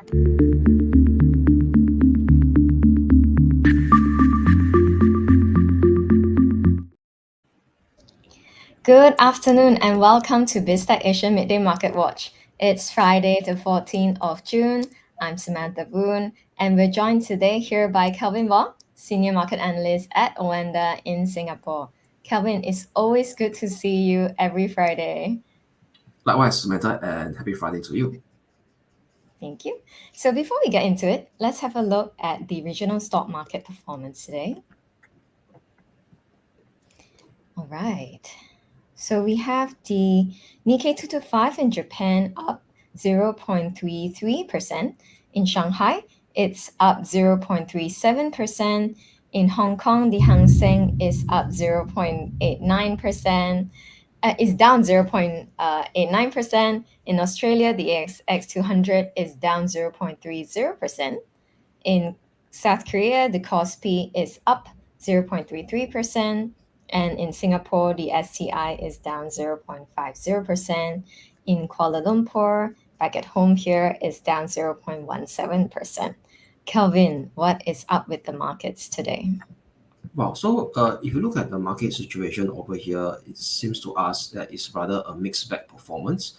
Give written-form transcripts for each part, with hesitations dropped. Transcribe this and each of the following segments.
Good afternoon and welcome to BizTech Asia Midday Market Watch. It's Friday, the 14th of June. I'm Samantha Voon, and we're joined today here by Kelvin Wong, Senior Market Analyst at Oanda in Singapore. Kelvin, it's always good to see you every Friday. Likewise, Samantha, and happy Friday to you. Thank you. So before we get into it, let's have a look at the regional stock market performance today. All right. So we have the Nikkei 225 in Japan up 0.33%. In Shanghai, it's up 0.37%. In Hong Kong, the Hang Seng is up 0.89%. Is down 0.89%. In Australia, the ASX 200 is down 0.30%. In South Korea, the Kospi is up 0.33%. And in Singapore, the STI is down 0.50%. In Kuala Lumpur, back at home here, is down 0.17%. Kelvin, what is up with the markets today? Wow, so if you look at the market situation over here, it seems to us that it's rather a mixed bag performance.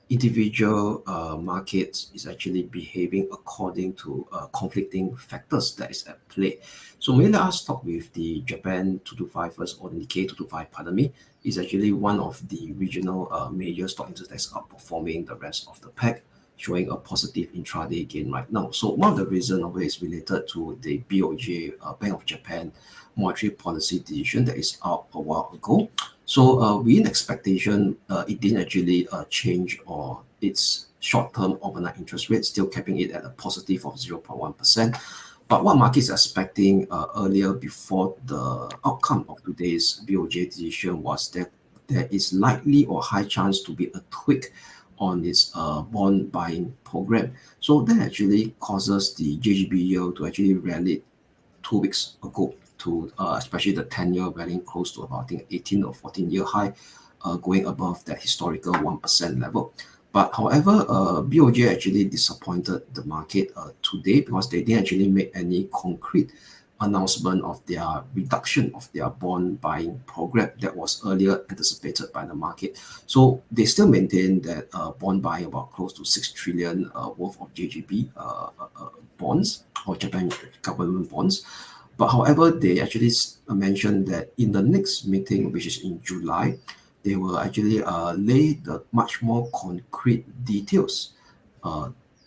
Individual markets is actually behaving according to conflicting factors that is at play. So maybe let us start with the Japan 225 first, or the Nikkei 225, pardon me, is actually one of the regional major stock indexes that's outperforming the rest of the pack, showing a positive intraday gain right now. So one of the reasons of it is related to the BOJ, Bank of Japan, monetary policy decision that is out a while ago. So within expectation, it didn't actually change or its short-term overnight interest rate, still capping it at a positive of 0.1%. But what markets are expecting earlier before the outcome of today's BOJ decision was that there is likely or high chance to be a tweak on its bond buying program. So that actually causes the JGB yield to actually rally 2 weeks ago to especially the 10-year rallying close to about, I think, 18 or 14-year high, going above that historical 1% level. But however, BOJ actually disappointed the market today because they didn't actually make any concrete announcement of their reduction of their bond buying program that was earlier anticipated by the market. So they still maintain that bond buying about close to 6 trillion worth of JGB bonds or Japan government bonds. But however, they actually mentioned that in the next meeting, which is in July, they will actually lay the much more concrete details,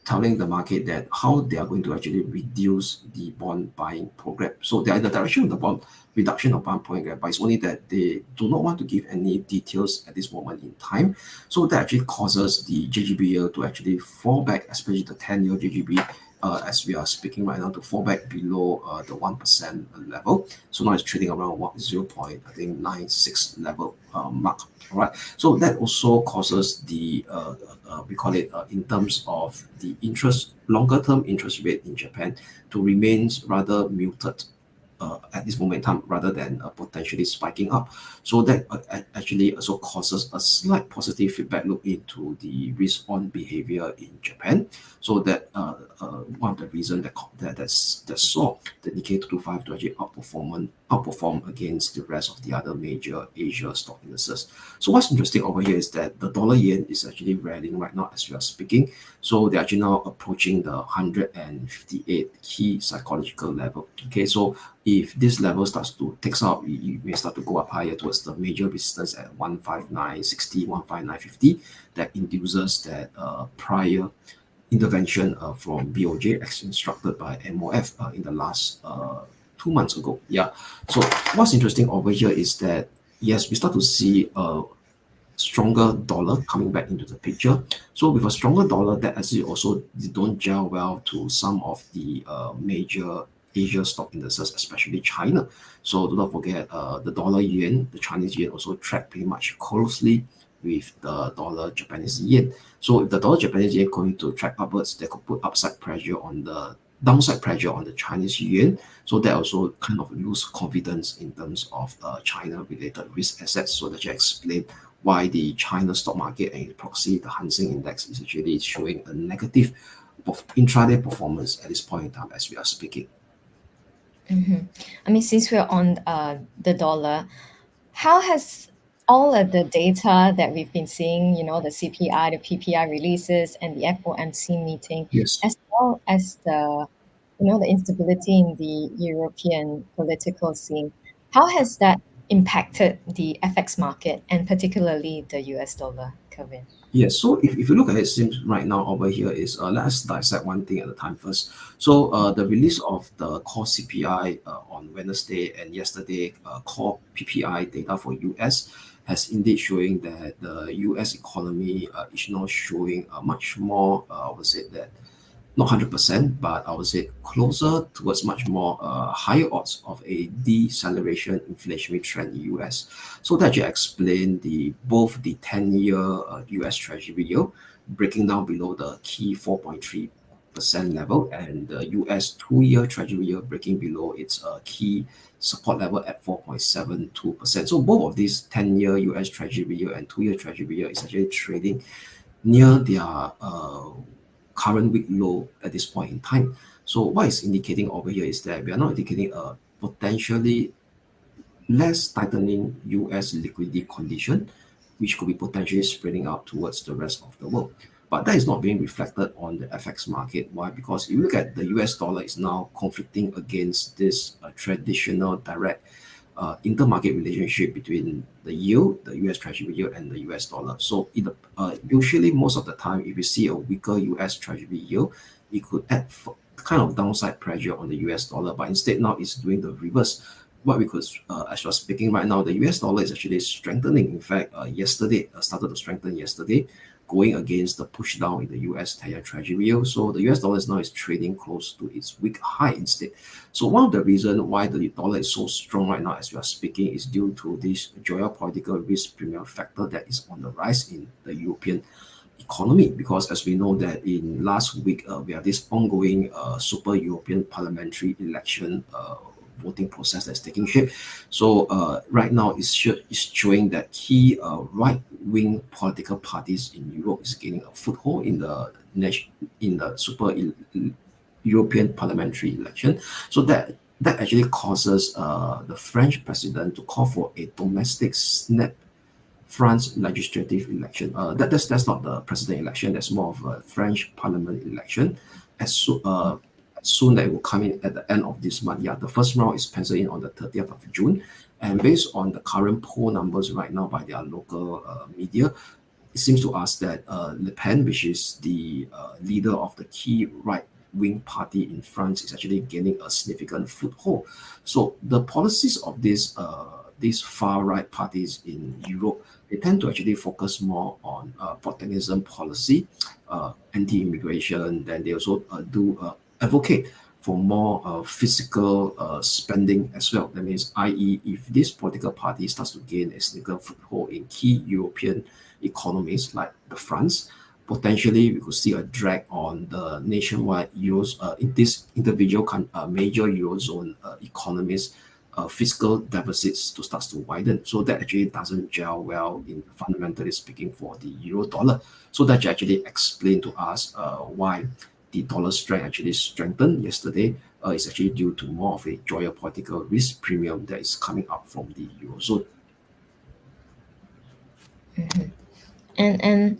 telling the market that how they are going to actually reduce the bond buying program. So they are in the direction of the bond reduction of bond program, but it's only that they do not want to give any details at this moment in time. So that actually causes the JGB yield to actually fall back, especially the 10-year JGB, as we are speaking right now, to fall back below the 1% level. So now it's trading around 0.96 level mark. All right. So that also causes the we call it in terms of the longer term interest rate in Japan to remain rather muted at this moment in time, rather than potentially spiking up. So that actually also causes a slight positive feedback look into the risk on behavior in Japan. So that one of the reasons that saw the Nikkei 225 to actually outperform against the rest of the other major Asia stock indices. So what's interesting over here is that the dollar yen is actually rallying right now as we are speaking. So they're actually now approaching the 158 key psychological level. Okay, so if this level starts to takes out, you may start to go up higher towards the major resistance at 159.60, 159.50. That induces that prior intervention from BOJ as instructed by MOF in the last 2 months ago. Yeah. So what's interesting over here is that yes, we start to see a stronger dollar coming back into the picture. So with a stronger dollar, that actually also don't gel well to some of the major Asia stock indices, especially China. So do not forget the dollar yen, the Chinese yen also track pretty much closely with the dollar Japanese yen. So if the dollar Japanese yen going to track upwards, they could put downside pressure on the Chinese yuan. So that also kind of lose confidence in terms of China related risk assets. So that you explain why the China stock market and proxy, the Hang Seng index, is actually showing a negative intraday performance at this point in time as we are speaking. Hmm. I mean, since we're on the dollar, how has all of the data that we've been seeing, the CPI, the PPI releases, and the FOMC meeting, Yes. as well as the instability in the European political scene, how has that impacted the FX market and particularly the US dollar, Kelvin? Yes, so if you look at it, seems right now over here is let's dissect one thing at a time first. So the release of the core CPI on Wednesday and yesterday core PPI data for US has indeed showing that the US economy is now showing a much more I would say that not 100%, but I would say closer towards much more higher odds of a deceleration inflationary trend in US. So that you explain the both the 10-year US Treasury yield breaking down below the key 4.3% level and the US 2-year Treasury yield breaking below its key support level at 4.72%. So both of these 10-year US Treasury yield and 2-year Treasury yield is actually trading near their current week low at this point in time. So what is indicating over here is that we are not indicating a potentially less tightening US liquidity condition, which could be potentially spreading out towards the rest of the world. But that is not being reflected on the FX market. Why? Because if you look at the US dollar is now conflicting against this traditional direct intermarket relationship between the yield, the US Treasury yield, and the US dollar. So, usually most of the time, if you see a weaker US Treasury yield, it could add kind of downside pressure on the US dollar. But instead, now it's doing the reverse. What we could, as we're speaking right now, the US dollar is actually strengthening. In fact, yesterday started to strengthen yesterday, going against the push down in the US 10-year Treasury yield. So the US dollar is now is trading close to its week high instead. So one of the reasons why the dollar is so strong right now as we are speaking is due to this geopolitical risk premium factor that is on the rise in the European economy, because as we know that in last week we have this ongoing super European parliamentary election voting process that's taking shape. So right now it's showing that key right-wing political parties in Europe is gaining a foothold in the super European parliamentary election. So that actually causes the French president to call for a domestic snap France legislative election. That's not the president election. That's more of a French parliament election. As soon that it will come in at the end of this month. Yeah, the first round is penciled in on the 30th of June, and based on the current poll numbers right now by their local media, it seems to us that Le Pen, which is the leader of the key right wing party in France, is actually gaining a significant foothold. So the policies of these far right parties in Europe, they tend to actually focus more on protectionism policy, anti-immigration. Then they also do advocate for more fiscal spending as well. That means, i.e., if this political party starts to gain a significant foothold in key European economies like the France, potentially we could see a drag on the nationwide euros in this major eurozone economies fiscal deficits to start to widen. So that actually doesn't gel well in fundamentally speaking for the euro dollar. So that actually explain to us why the dollar strength actually strengthened yesterday. Is actually due to more of a geopolitical risk premium that is coming up from the eurozone. Mhm. And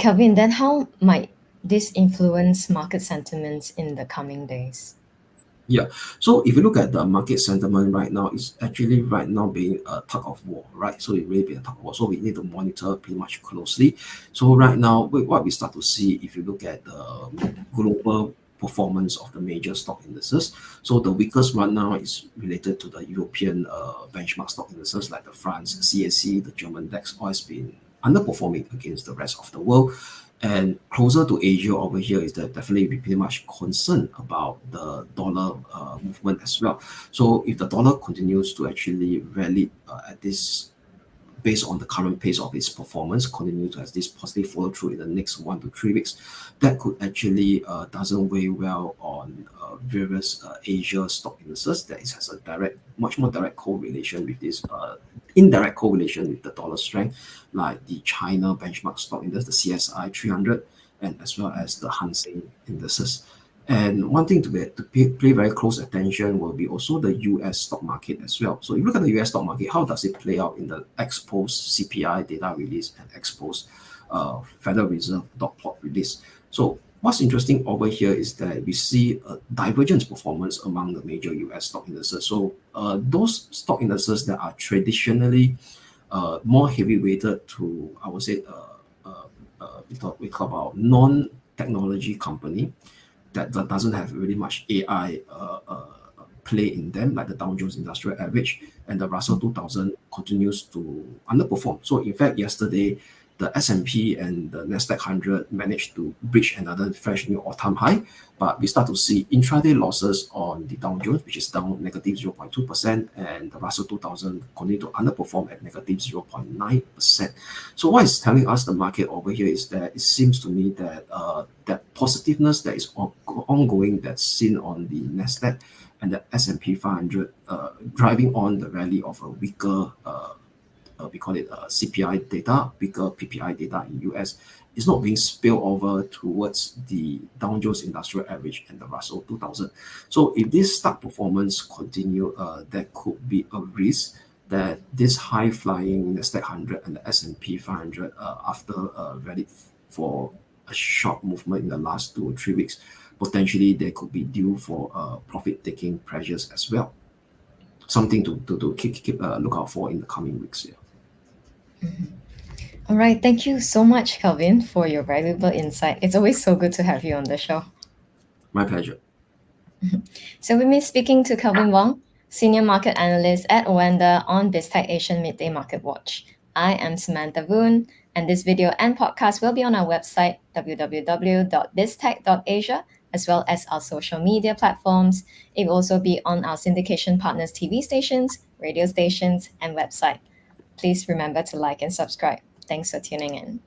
Kelvin, then how might this influence market sentiments in the coming days? Yeah. So if you look at the market sentiment right now, it's actually right now being a tug of war, right? So it really be a tug of war. So we need to monitor pretty much closely. So right now, what we start to see, if you look at the global performance of the major stock indices, so the weakest one now is related to the European benchmark stock indices like the France CAC, the German DAX, all has been underperforming against the rest of the world. And closer to Asia over here is that definitely be pretty much concerned about the dollar movement as well. So if the dollar continues to actually rally at this based on the current pace of its performance, continue to have this positive follow through in the next 1 to 3 weeks, that could actually doesn't weigh well on various Asia stock indices that it has a much more direct correlation with this indirect correlation with the dollar strength, like the China benchmark stock index, the CSI 300, and as well as the Hang Seng indices. And one thing pay very close attention will be also the US stock market as well. So if you look at the US stock market, how does it play out in the ex-post CPI data release and ex-post Federal Reserve dot plot release? So what's interesting over here is that we see a divergent performance among the major US stock indices. So those stock indices that are traditionally more heavy weighted to, I would say, we talk about non-technology company that doesn't have really much AI play in them, like the Dow Jones Industrial Average, and the Russell 2000 continues to underperform. So in fact, yesterday, the S&P and the Nasdaq 100 managed to breach another fresh new all-time high, but we start to see intraday losses on the Dow Jones, which is down negative 0.2%, and the Russell 2000 continue to underperform at negative 0.9%. So what is telling us the market over here is that it seems to me that that positiveness that is ongoing, that's seen on the Nasdaq and the S&P 500, driving on the rally of a weaker we call it CPI data, weaker PPI data in US, is not being spilled over towards the Dow Jones Industrial Average and the Russell 2000. So if this stock performance continue, there could be a risk that this high flying Nasdaq 100 and the S&P 500, after rally for a short movement in the last 2 or 3 weeks, potentially they could be due for profit taking pressures as well. Something to keep look out for in the coming weeks. Yeah. All right. Thank you so much, Kelvin, for your valuable insight. It's always so good to have you on the show. My pleasure. So we've been speaking to Kelvin Wong, Senior Market Analyst at Oanda on BizTech Asian Midday Market Watch. I am Samantha Voon, and this video and podcast will be on our website, www.biztech.asia, as well as our social media platforms. It will also be on our syndication partners' TV stations, radio stations, and website. Please remember to like and subscribe. Thanks for tuning in.